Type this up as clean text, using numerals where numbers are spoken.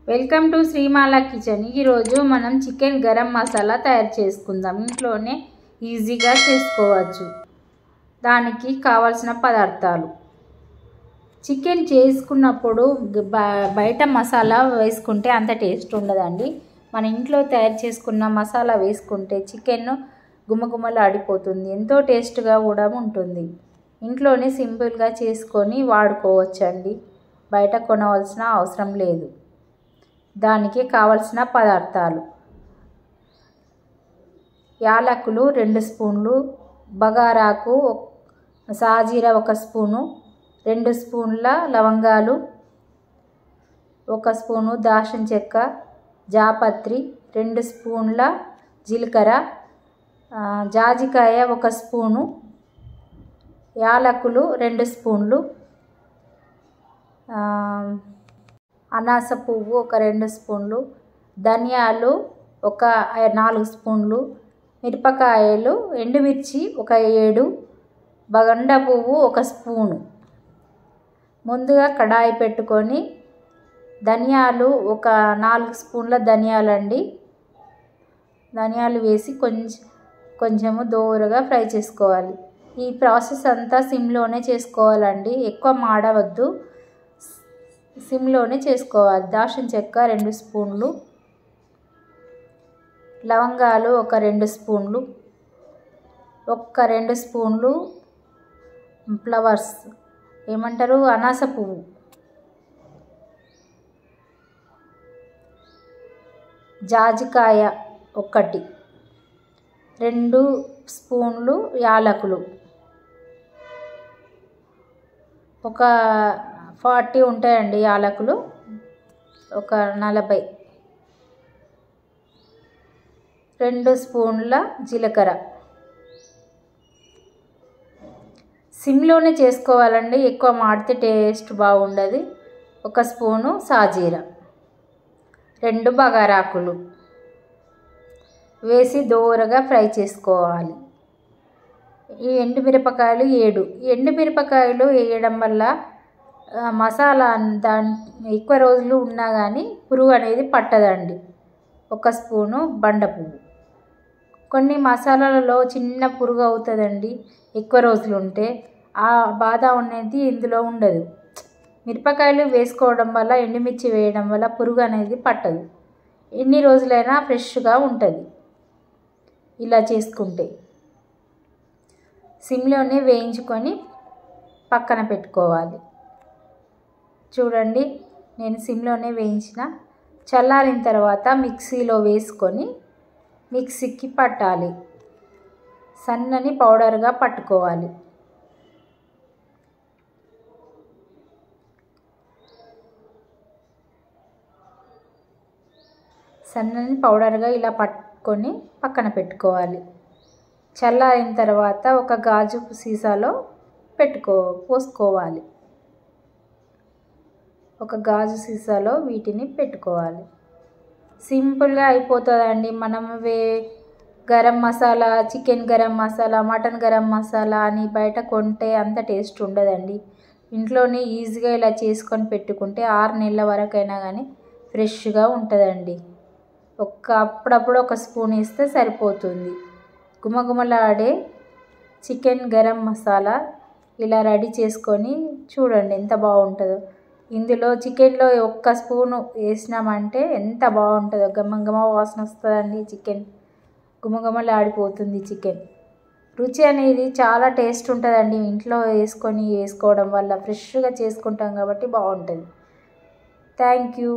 Welcome to శ్రీమాల kitchen. ఈరోజు మనం chicken garam masala తయారు చేసుకుందాం। ఇంట్లోనే ఈజీగా చేసుకోవచ్చు। దానికి కావాల్సిన పదార్థాలు, చికెన్ చేసుకున్నప్పుడు బయట మసాలా వేసుకుంటే అంత టేస్ట్ ఉండదండి। మన ఇంట్లో తయారు చేసుకున్న మసాలా వేసుకుంటే చికెన్ గుమగుమలాడిపోతుంది, ఎంతో టేస్ట్గా కూడా ఉంటుంది। ఇంట్లోనే సింపుల్గా చేసుకొని వాడుకోవచ్చండి, బయట కొనవలసిన అవసరం లేదు। దానికి కావలసిన పదార్థాలు, యాలకులు 2 స్పూన్లు, బగారాకు సాజీర 1 స్పూను, 2 స్పూన్ల లవంగాలు, 1 స్పూను దాల్చిన చెక్క, జాపత్రి, 2 స్పూన్ల జీలకర్ర, జాజికాయ 1 స్పూను, యాలకులు 2 స్పూన్లు, అనాస పువ్వు 2 స్పూన్లు, ధనియాలు 4 స్పూన్లు, మిరపకాయలు ఎండుమిర్చి 7, బగండ పువ్వు 1 స్పూను। ముందుగా కడాయి పెట్టుకొని ధనియాలు 4 స్పూన్ల ధనియాలండి, ధనియాలు వేసి కొంచెము దోరగా ఫ్రై చేసుకోవాలి। ఈ ప్రాసెస్ అంతా సిమ్లోనే చేసుకోవాలండి, ఎక్కువ మాడవద్దు, సిమ్లోనే చేసుకోవాలి। దాల్చిన చెక్క 2 స్పూన్లు, లవంగాలు 2 స్పూన్లు, 2 స్పూన్లు ఫ్లవర్స్ ఏమంటారు అనాస పువ్వు, జాజికాయ 1, 2 స్పూన్లు యాలకులు, 40 ఉంటాయండి యాలకులు, 40, 2 స్పూన్ల జీలకర్ర। సిమ్లోనే చేసుకోవాలండి, ఎక్కువ మాడితే టేస్ట్ బాగుండదు। 1 స్పూను సాజీర, 2 బగారాకులు వేసి దోరగా ఫ్రై చేసుకోవాలి। ఈ ఎండుమిరపకాయలు 7, ఎండుమిరపకాయలు వేయడం వల్ల మసాలా ఎక్కువ రోజులు ఉన్నా కానీ పురుగు అనేది పట్టదండి। 1 స్పూను బండ పువ్వు, కొన్ని మసాలాలలో చిన్న పురుగు అవుతుందండి ఎక్కువ రోజులు ఉంటే, ఆ బాధ అనేది ఇందులో ఉండదు। మిరపకాయలు వేసుకోవడం వల్ల, ఎండుమిర్చి వేయడం వల్ల పురుగు అనేది పట్టదు, ఎన్ని రోజులైనా ఫ్రెష్గా ఉంటుంది ఇలా చేసుకుంటే। సిమ్లోనే వేయించుకొని పక్కన పెట్టుకోవాలి। చూడండి, నేను సిమ్లోనే వేయించిన, చల్లారిన తర్వాత మిక్సీలో వేసుకొని మిక్సీకి పట్టాలి, సన్నని పౌడర్గా పట్టుకోవాలి। సన్నని పౌడర్గా ఇలా పట్టుకొని పక్కన పెట్టుకోవాలి। చల్లారిన తర్వాత ఒక గాజు సీసాలో పోసుకోవాలి, ఒక గాజు సీసాలో వీటిని పెట్టుకోవాలి। సింపుల్గా అయిపోతుందండి। మనం గరం మసాలా, చికెన్ గరం మసాలా, మటన్ గరం మసాలా అని బయట కొంటే అంత టేస్ట్ ఉండదండి। ఇంట్లోనే ఈజీగా ఇలా చేసుకొని పెట్టుకుంటే 6 నెలల వరకైనా కానీ ఫ్రెష్గా ఉంటుందండి। అప్పుడప్పుడు 1 స్పూన్ వేస్తే సరిపోతుంది। గుమగుమలాడే చికెన్ గరం మసాలా ఇలా రెడీ చేసుకొని చూడండి ఎంత బాగుంటుందో। ఇందులో చికెన్లో 1 స్పూను వేసినామంటే ఎంత బాగుంటుందో, గమగమ వాసన వస్తుందండి, చికెన్ గుమగుమలాడిపోతుంది చికెన్। రుచి అనేది చాలా టేస్ట్ ఉంటుందండి, ఇంట్లో వేసుకోవడం వల్ల ఫ్రెష్గా చేసుకుంటాం కాబట్టి బాగుంటుంది। Thank you.